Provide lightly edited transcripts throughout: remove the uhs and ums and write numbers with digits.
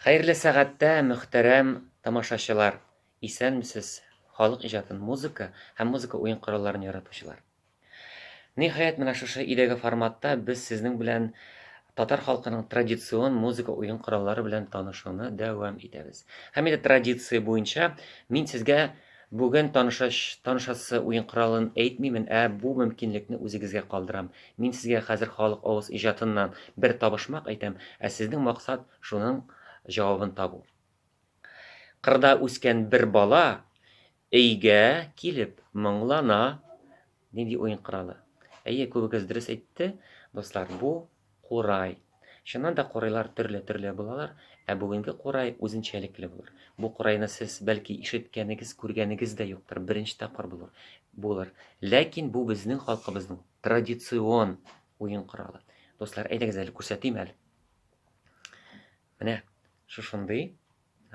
Хәерле сәгатьтә, мөхтәрәм тамашачылар, исәнмесез? Халык иҗатын музыка һәм музыка уен коралларын яратучылар. Ниһаять, менә шушы идега форматта без сезнең белән татар халкының традицион музыка уен кораллары белән танышуны дәвам итәбез. Һәм инде традиция буенча мин сезгә бүген танышасы уен коралын әйтмимен, бу мөмкинлекне үзегезгә калдырам. Мин сезгә хәзер халык авыз иҗатыннан бер табышмак әйтәм, сезнең максат шуның җавабын табу. Кырда үскән бер бала өйгә килеп моңлана. Нинди уен коралы? Әйе, күбегез дөрес әйтте, дуслар, бу курай. Чыннан да курайлар төрле булалар, бүгенге курай үзенчәлекле булыр. Бу курайны сез бәлки ишеткәнегез, күргәнегез дә юктыр, беренче тапкыр булыр. Ләкин бу безнең халкыбызның традицион уен коралы. Дуслар, әйдәгез әле күрсәтим әле. Менә шушындый,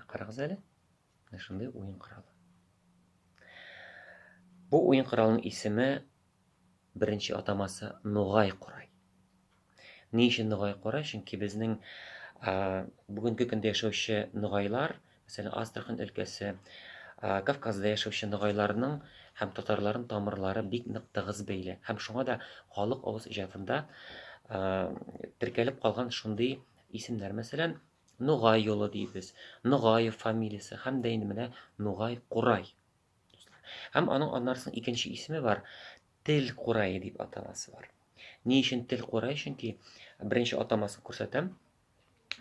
карагыз әле. Менә шундый уен коралы. Бу уен коралының исеме беренче атамасы Нугай курай. Ни өчен Нугай курай? Чөнки безнең бүгенге көндә яшәүче нугайлар, мәсәлән, Астрахань өлкәсе, Кавказда яшәүче нугайларның һәм татарларның тамырлары бик нык тыгыз бәйле. Һәм шуңа да халык авыз иҗатында теркәлеп калган шундый исемнәр, мәсәлән, Нугай юлы дибез, Нугаев фамилиясе һәм дә инде менә Нугай курай. Һәм аның аннарсын икенче исеме бар, Тел курай дип атамасы бар. Ни өчен Тел курай? Чөнки беренче атамасын күрсәтәм.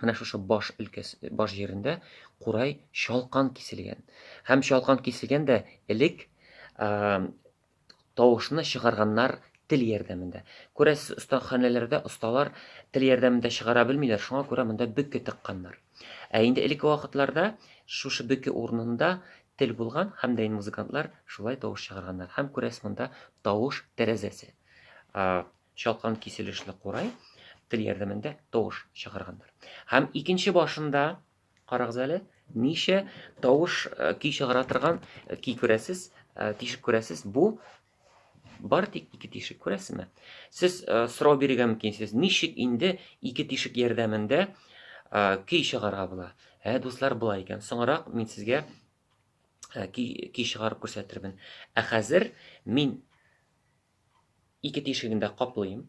Менә шушы баш өлкәсе, баш җирендә курай чалкан киселгән. Һәм чалкан киселгән дә элек тавышны чыгарганнар тел ярдәмендә. Күрәсез, остаханәләрдә осталар тел ярдәмендә чыгара белмиләр, шуңа күрә монда бөккә тыкканнар. Инде элекке вакытларда шушы бөккә урынында тел булган һәм дә музыкантлар шулай тавыш чыгарганнар. Һәм күрәсез, монда тавыш тәрәзәсе. Чалкан киселешле курай тел ярдәмендә тавыш чыгарганнар. Һәм икенче башында, карагыз әле, ничә тавыш ки чыгара торган ки күрәсез, тишек күрәсез, бу бар тик ике тишек, күрәсезме? Сез сорау бирергә мөмкинсез, ничек инде ике тишек ярдәмендә ки чыгарга була? Дуслар, булай икән. Соңрак мин сезгә ки чыгарып күрсәтермен. Хәзер мин ике тишегендә каплыйм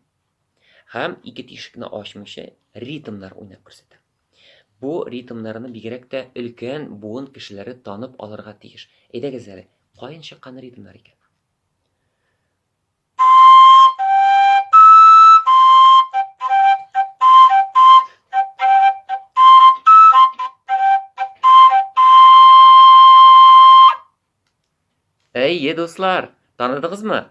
һәм ике тишекне ачмыйча ритмнар уйнап күрсәтәм. Бу ритмнарны бигрәк тә өлкән буын кешеләре танып алырга тиеш. Әйдәгез әле, каян чыккан ритмнар икән? Әйе, дуслар, таныдыгызмы?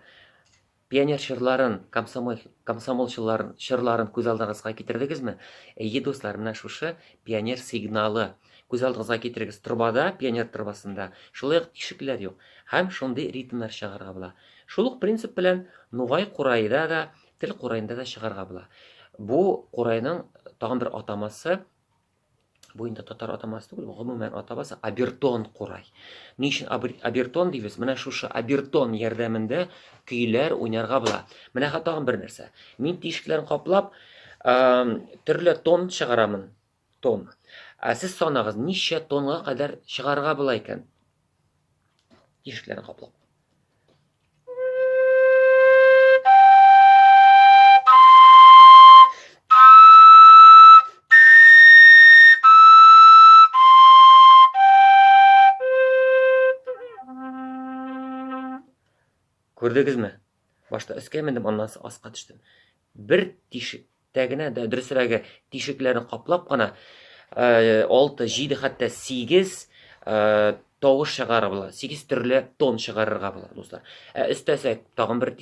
Пионер чырларын, комсомолчыларын чырларын күз алдыгызга китердегезме? Әйе, дуслар, менә шушы пионер сигналы күз алдыгызга китерегез. Трубада, пионер трубасында шулай ук тишекләр юк. Һәм шундый ритмнар чыгарга була. Шул ук принцип белән Нугай курайда да, Тел курайында да чыгарга була. Бу курайның тагын бер атамасы, бу инде татар атамасы түгел, гомумән атамасы Абертон курай. Ни өчен Абертон дибез? Менә шушы Абертон ярдәмендә көйләр уйнарга була. Менә тагын бер нәрсә. Мин тишекләрен каплап, төрле тон чыгарамын. Тон. Сез санагыз, ничә тонга кадәр чыгарга була икән? Тишекләрен каплап. Күрдегезме? Башта өскә мендем, аннан соң аска төштем. Бер тишектә генә, дөресрәге, тишекләрен каплап кына 6, 7, хәтта 8 тавыш чыгарга була. 8 төрле тон чыгарырга була, дуслар. Өстәсәк, тагын бер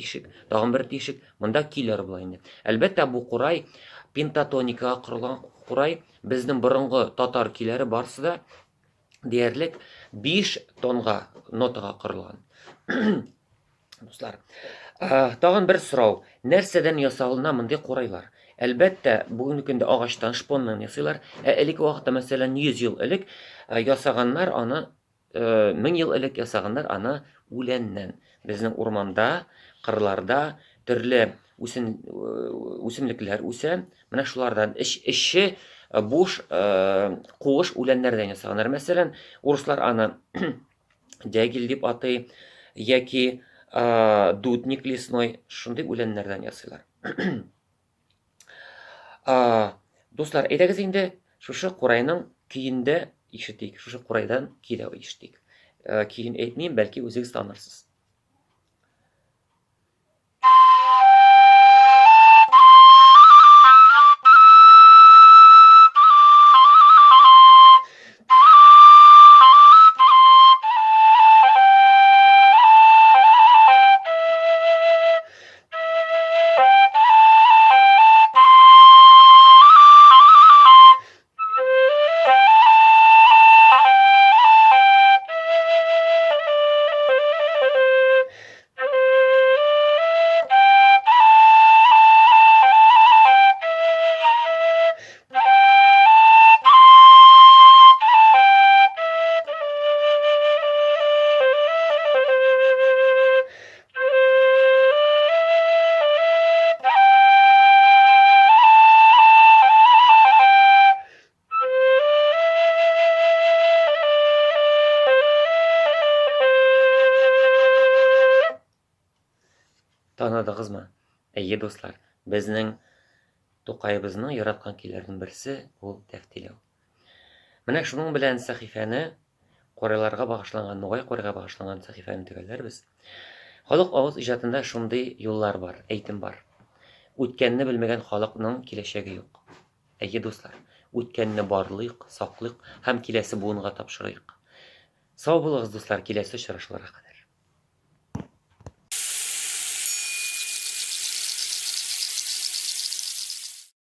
тишек, монда килер була инде. Әлбәттә, бу курай пентатоникага корылган курай, безнең борынгы татар киләре барсы да диярлек 5 тонга, нотага корылган. Дуслар, тагын бер сорау. Нәрсәдән ясалына мондый курайлар? Әлбәттә, бүгенге көндә агачтан, шпоннан ясыйлар. Элекке вакытта, мәсәлән, 100 ел элек ясаганнар аны, 1000 ел элек ясаганнар аны үләннән. Безнең урманда, кырларда төрле үсемлекләр үсә. Менә шулардан эче буш куыш үләннәрдән ясаганнар. Мәсәлән, урыслар аны дягиль дип атый, яки дудник лесной, шундый үләннәрдән ясыйлар. Дуслар, әйдәгез инде шушы курайның көендә ишетик, шушы курайдан көйдә ишетик. Көйен әйтмим, бәлки үзегез танырсыз. Танадыгызмы? Әйе, дуслар, безнең Тукайыбызның яраткан көйләренең берсе ул Тәфтиләү. Менә шуның белән сәхифәне курайларга багышланган, Нугай курайга багышланган сәхифәне төгәлләрбез. Халык авыз иҗатында шундый юллар бар, әйтем бар. Үткәнне белмәгән халыкның киләчәге юк. Әйе, дуслар, үткәнне барлыйк, саклыйк һәм киләсе буынга тапшырыйк. Сау булыгыз, дуслар, киләсе очрашуларга.